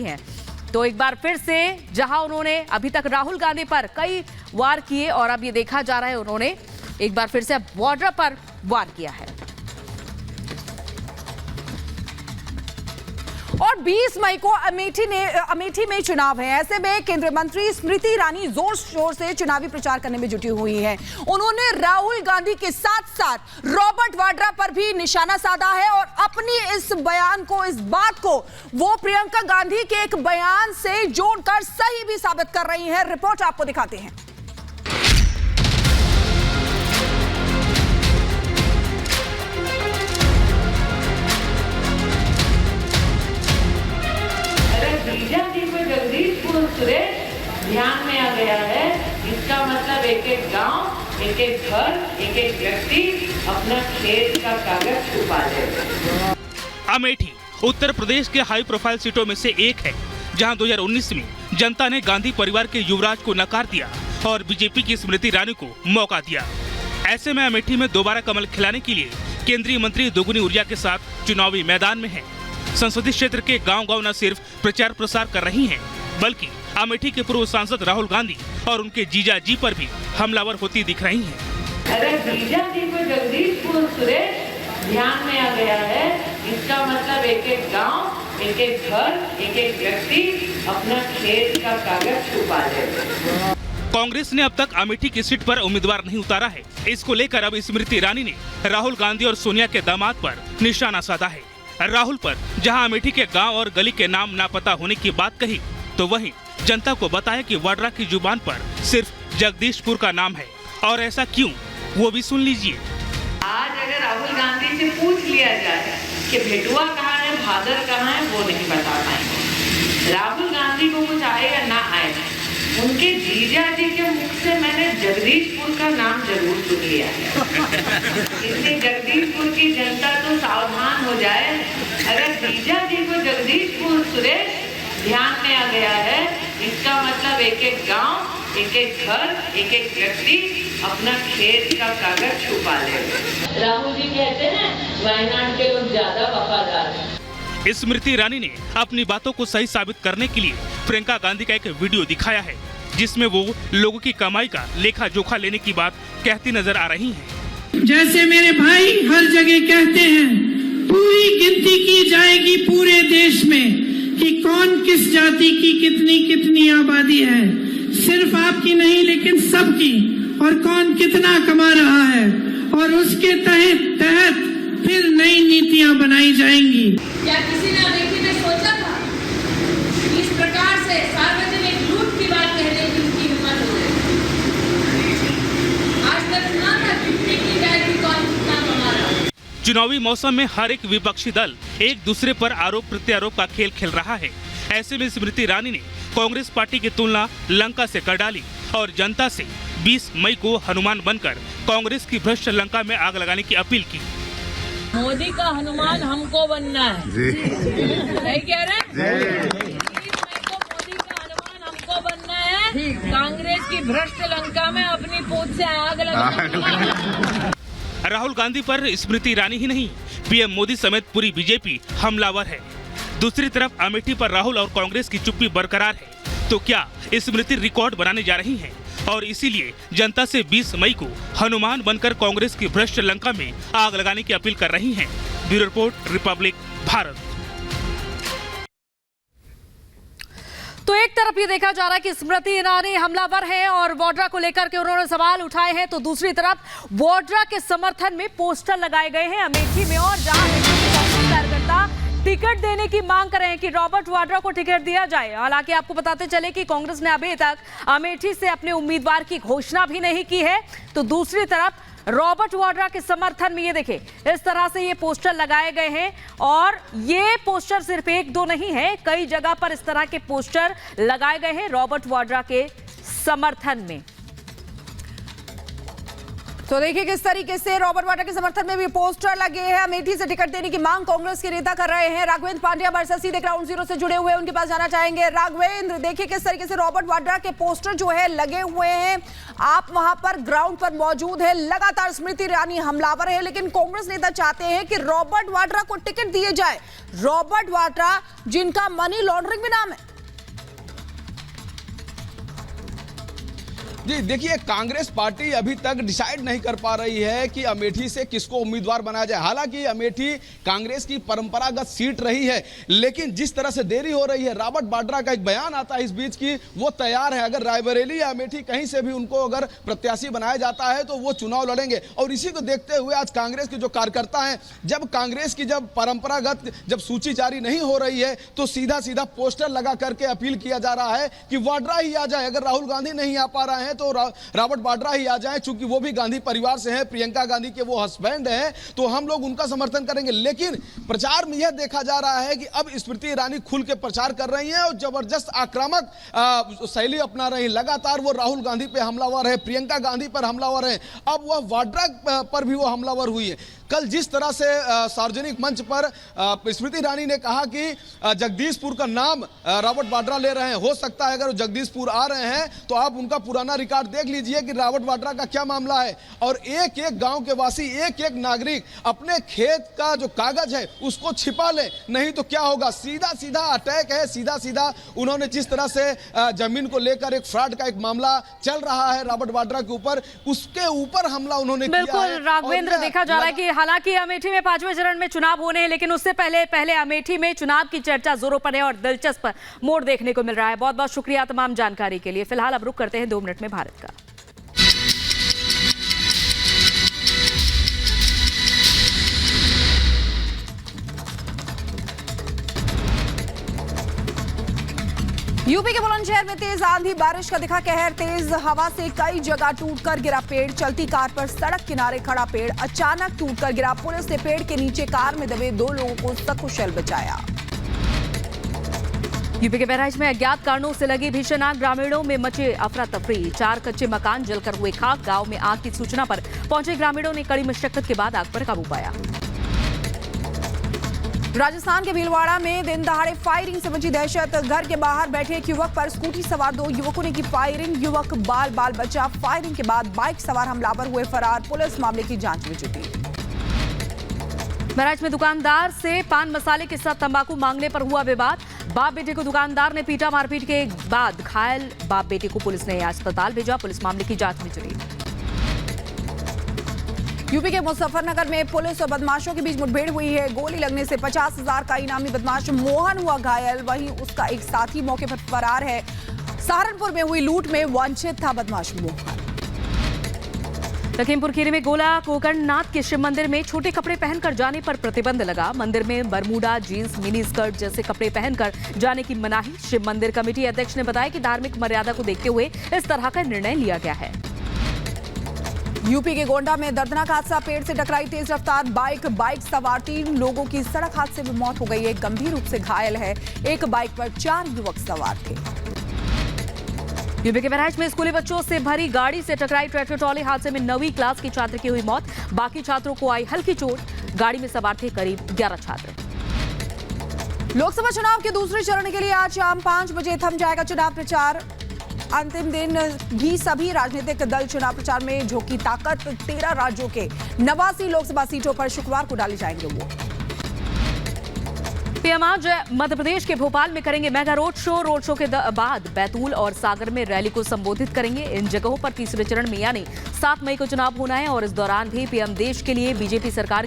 हैं। तो एक बार फिर से जहां उन्होंने अभी तक राहुल गांधी पर कई वार किए और अब ये देखा जा रहा है उन्होंने एक बार फिर से वाड्रा पर वार किया है। और 20 मई को अमेठी में चुनाव है। ऐसे में केंद्रीय मंत्री स्मृति ईरानी जोर शोर से चुनावी प्रचार करने में जुटी हुई हैं। उन्होंने राहुल गांधी के साथ साथ रॉबर्ट वाड्रा पर भी निशाना साधा है और अपनी इस बयान को, इस बात को वो प्रियंका गांधी के एक बयान से जोड़कर सही भी साबित कर रही हैं। रिपोर्ट आपको दिखाते हैं। जगदीशपुर सुरेश ध्यान में आ गया है। इसका मतलब एक एक गांव, एक एक घर, एक एक व्यक्ति अपना खेत का कागज छुपा लेगा। अमेठी उत्तर प्रदेश के हाई प्रोफाइल सीटों में से एक है, जहां 2019 में जनता ने गांधी परिवार के युवराज को नकार दिया और बीजेपी की स्मृति ईरानी को मौका दिया। ऐसे में अमेठी में दोबारा कमल खिलाने के लिए केंद्रीय मंत्री दोगुनी ऊर्जा के साथ चुनावी मैदान में है। संसदीय क्षेत्र के गांव-गांव न सिर्फ प्रचार प्रसार कर रही हैं, बल्कि अमेठी के पूर्व सांसद राहुल गांधी और उनके जीजा जी पर भी हमलावर होती दिख रही हैं। अरे जीजा जी को जगदीशपुर सुरेश ध्यान में आ गया है। इसका मतलब एक एक गांव, एक एक घर, एक एक व्यक्ति अपना खेत का कागज छुपा लेगा। कांग्रेस ने अब तक अमेठी की सीट पर उम्मीदवार नहीं उतारा है। इसको लेकर अब स्मृति ईरानी ने राहुल गांधी और सोनिया के दामाद पर निशाना साधा है। राहुल पर जहां अमेठी के गांव और गली के नाम नापता होने की बात कही, तो वहीं जनता को बताया कि वाड्रा की जुबान पर सिर्फ जगदीशपुर का नाम है। और ऐसा क्यों, वो भी सुन लीजिए। आज अगर राहुल गांधी से पूछ लिया जाए कि भेटुआ कहाँ है, भादर कहाँ है, वो नहीं बता पाएंगे। राहुल गांधी को कुछ आएगा ना आएगा, उनके जीजा जी के मुख से मैंने जगदीशपुर का नाम जरूर सुन लिया है। इसलिए जगदीशपुर की जनता तो सावधान हो जाए। अगर जीजा जी को जगदीशपुर सुरेश ध्यान में आ गया है, इसका मतलब एक एक गांव, एक एक घर, एक एक व्यक्ति अपना खेत का कागज छुपा लेगा। राहुल जी कहते हैं वायनाड के लोग ज्यादा वफादार हैं। स्मृति ईरानी ने अपनी बातों को सही साबित करने के लिए प्रियंका गांधी का एक वीडियो दिखाया है, जिसमें वो लोगों की कमाई का लेखा जोखा लेने की बात कहती नजर आ रही हैं। जैसे मेरे भाई हर जगह कहते हैं, पूरी गिनती की जाएगी पूरे देश में कि कौन किस जाति की कितनी कितनी आबादी है, सिर्फ आपकी नहीं लेकिन सबकी, और कौन कितना कमा रहा है, और उसके तहत फिर नई नीतियां बनाई जाएंगी। क्या किसी ने अमेठी में सोचा था इस प्रकार से सार्वजनिक लूट की बात कहने की उनकी हिम्मत हो गई? आज तक सुना था कितने की जाएगी, कौन कितना कमा रहा है। चुनावी मौसम में हर एक विपक्षी दल एक दूसरे पर आरोप प्रत्यारोप का खेल खेल रहा है। ऐसे में स्मृति ईरानी ने कांग्रेस पार्टी की तुलना लंका से कर डाली और जनता से 20 मई को हनुमान बनकर कांग्रेस की भ्रष्ट लंका में आग लगाने की अपील की। मोदी का हनुमान हमको बनना है, नहीं कह रहे? 20 मई को मोदी का हनुमान हमको बनना है। कांग्रेस की भ्रष्ट लंका में अपनी पूंछ से आग लगाना। राहुल गांधी पर स्मृति ईरानी ही नहीं, पीएम मोदी समेत पूरी बीजेपी हमलावर है। दूसरी तरफ अमेठी पर राहुल और कांग्रेस की चुप्पी बरकरार है। तो क्या स्मृति रिकॉर्ड बनाने जा रही हैं और इसीलिए जनता से 20 मई को हनुमान बनकर कांग्रेस की भ्रष्ट लंका में आग लगाने की अपील कर रही हैं? Bureau report, Republic Bharat. तो एक तरफ ये देखा जा रहा है कि स्मृति ईरानी हमलावर है और वाड्रा को लेकर के उन्होंने सवाल उठाए हैं, तो दूसरी तरफ वाड्रा के समर्थन में पोस्टर लगाए गए हैं अमेठी में, और जहां कांग्रेस कार्यकर्ता टिकट देने की मांग कर रहे हैं कि रॉबर्ट वाड्रा को टिकट दिया जाए। हालांकि आपको बताते चले कि कांग्रेस ने अभी तक अमेठी से अपने उम्मीदवार की घोषणा भी नहीं की है। तो दूसरी तरफ रॉबर्ट वाड्रा के समर्थन में ये देखें, इस तरह से ये पोस्टर लगाए गए हैं, और ये पोस्टर सिर्फ एक दो नहीं है, कई जगह पर इस तरह के पोस्टर लगाए गए हैं रॉबर्ट वाड्रा के समर्थन में। तो देखिए किस तरीके से रॉबर्ट वाड्रा के समर्थन में भी पोस्टर लगे हैं। अमेठी से टिकट देने की मांग कांग्रेस के नेता कर रहे हैं। राघवेंद्र पांड्या हमारे साथ सीधे ग्राउंड जीरो से जुड़े हुए हैं, उनके पास जाना चाहेंगे। राघवेंद्र, देखिए किस तरीके से रॉबर्ट वाड्रा के पोस्टर जो है लगे हुए हैं, आप वहां पर ग्राउंड पर मौजूद है। लगातार स्मृति ईरानी हमलावर है, लेकिन कांग्रेस नेता चाहते हैं कि रॉबर्ट वाड्रा को टिकट दिए जाए। रॉबर्ट वाड्रा जिनका मनी लॉन्ड्रिंग में नाम है। जी देखिए, कांग्रेस पार्टी अभी तक डिसाइड नहीं कर पा रही है कि अमेठी से किसको उम्मीदवार बनाया जाए। हालांकि अमेठी कांग्रेस की परंपरागत सीट रही है, लेकिन जिस तरह से देरी हो रही है, रॉबर्ट वाड्रा का एक बयान आता है इस बीच की वो तैयार है, अगर रायबरेली या अमेठी कहीं से भी उनको अगर प्रत्याशी बनाया जाता है तो वो चुनाव लड़ेंगे। और इसी को देखते हुए आज कांग्रेस के जो कार्यकर्ता हैं, जब कांग्रेस की जब परंपरागत जब सूची जारी नहीं हो रही है तो सीधा सीधा पोस्टर लगा करके अपील किया जा रहा है कि वाड्रा ही आ जाए। अगर राहुल गांधी नहीं आ पा रहे हैं तो रॉबर्ट वाड्रा ही आ जाए, चूंकि वो भी गांधी परिवार से हैं, प्रियंका गांधी के वो हस्बैंड हैं, तो हम लोग उनका समर्थन करेंगे। लेकिन प्रचार में यह देखा जा रहा है कि अब स्मृति ईरानी खुल के प्रचार कर रही हैं और जबरदस्त आक्रामक शैली अपना रही हैं। लगातार वो राहुल गांधी पे हमलावर है, प्रियंका गांधी पर हमलावर है, अब वह वाड्रा पर भी वो हमलावर हुई है। कल जिस तरह से सार्वजनिक मंच पर स्मृति ईरानी ने कहा कि जगदीशपुर का नाम रॉबर्ट वाड्रा ले रहे हैं, हो सकता है अगर वो जगदीशपुर आ रहे हैं तो आप उनका पुराना रिकॉर्ड देख लीजिए कि रॉबर्ट वाड्रा का क्या मामला है। और एक एक गांव के वासी, एक एक नागरिक अपने खेत का जो कागज है उसको छिपा ले, नहीं तो क्या होगा। सीधा सीधा अटैक है, सीधा सीधा उन्होंने जिस तरह से जमीन को लेकर एक फ्रॉड का एक मामला चल रहा है रॉबर्ट वाड्रा के ऊपर, उसके ऊपर हमला उन्होंने किया है। बिल्कुल राघवेंद्र, देखा जा रहा है कि हालांकि अमेठी में 5वें चरण में चुनाव होने हैं, लेकिन उससे पहले अमेठी में चुनाव की चर्चा जोरों पर है और दिलचस्प मोड़ देखने को मिल रहा है। बहुत बहुत शुक्रिया तमाम जानकारी के लिए। फिलहाल अब रुक करते हैं 2 मिनट में भारत का। यूपी के बुलंदशहर में तेज आंधी बारिश का दिखा कहर। तेज हवा से कई जगह टूटकर गिरा पेड़। चलती कार पर सड़क किनारे खड़ा पेड़ अचानक टूटकर गिरा। पुलिस ने पेड़ के नीचे कार में दबे 2 लोगों को सकुशल बचाया। यूपी के बहराइच में अज्ञात कारणों से लगी भीषण आग। ग्रामीणों में मचे अफरा तफरी। 4 कच्चे मकान जलकर हुए खाक। गांव में आग की सूचना पर पहुंचे ग्रामीणों ने कड़ी मशक्कत के बाद आग पर काबू पाया। राजस्थान के भीलवाड़ा में दिन दहाड़े फायरिंग से मची दहशत। घर के बाहर बैठे एक युवक पर स्कूटी सवार 2 युवकों ने की फायरिंग। युवक बाल बाल बचा। फायरिंग के बाद बाइक सवार हमलावर हुए फरार। पुलिस मामले की जांच में जुटी। बहराइच में दुकानदार से पान मसाले के साथ तंबाकू मांगने पर हुआ विवाद। बाप बेटे को दुकानदार ने पीटा। मारपीट के बाद घायल बाप बेटे को पुलिस ने अस्पताल भेजा। पुलिस मामले की जांच में जुटी। यूपी के मुजफ्फरनगर में पुलिस और बदमाशों के बीच मुठभेड़ हुई है। गोली लगने से 50,000 का इनामी बदमाश मोहन हुआ घायल। वहीं उसका एक साथी मौके पर फरार है। सहारनपुर में हुई लूट में वांछित था बदमाश मोहन। लखीमपुर खीरी में गोला कोकणनाथ के शिव मंदिर में छोटे कपड़े पहनकर जाने पर प्रतिबंध लगा। मंदिर में बरमूडा, जींस, मिनी स्कर्ट जैसे कपड़े पहनकर जाने की मनाही। शिव मंदिर कमेटी अध्यक्ष ने बताया कि धार्मिक मर्यादा को देखते हुए इस तरह का निर्णय लिया गया है। यूपी के गोंडा में दर्दनाक हादसा। पेड़ से टकराई तेज रफ्तार बाइक सवार 3 लोगों की सड़क हादसे में मौत हो गई है। गंभीर रूप से घायल है। एक बाइक पर 4 युवक सवार थे। यूपी के बहराइच में स्कूली बच्चों से भरी गाड़ी से टकराई ट्रैक्टर ट्रॉली। हादसे में 9वीं क्लास की छात्र की हुई मौत। बाकी छात्रों को आई हल्की चोट। गाड़ी में सवार थे करीब 11 छात्र। लोकसभा चुनाव के दूसरे चरण के लिए आज शाम 5 बजे थम जाएगा चुनाव प्रचार। अंतिम दिन भी सभी राजनीतिक दल चुनाव प्रचार में झोंकी ताकत। 13 राज्यों के 89 लोकसभा सीटों पर शुक्रवार को डाले जाएंगे वोट। पीएम आज मध्य प्रदेश के भोपाल में करेंगे मेगा रोड शो के बाद बैतूल और सागर में रैली को संबोधित करेंगे। इन जगहों पर तीसरे चरण में यानी 7 मई को चुनाव होना है और इस दौरान भी पीएम देश के लिए बीजेपी सरकार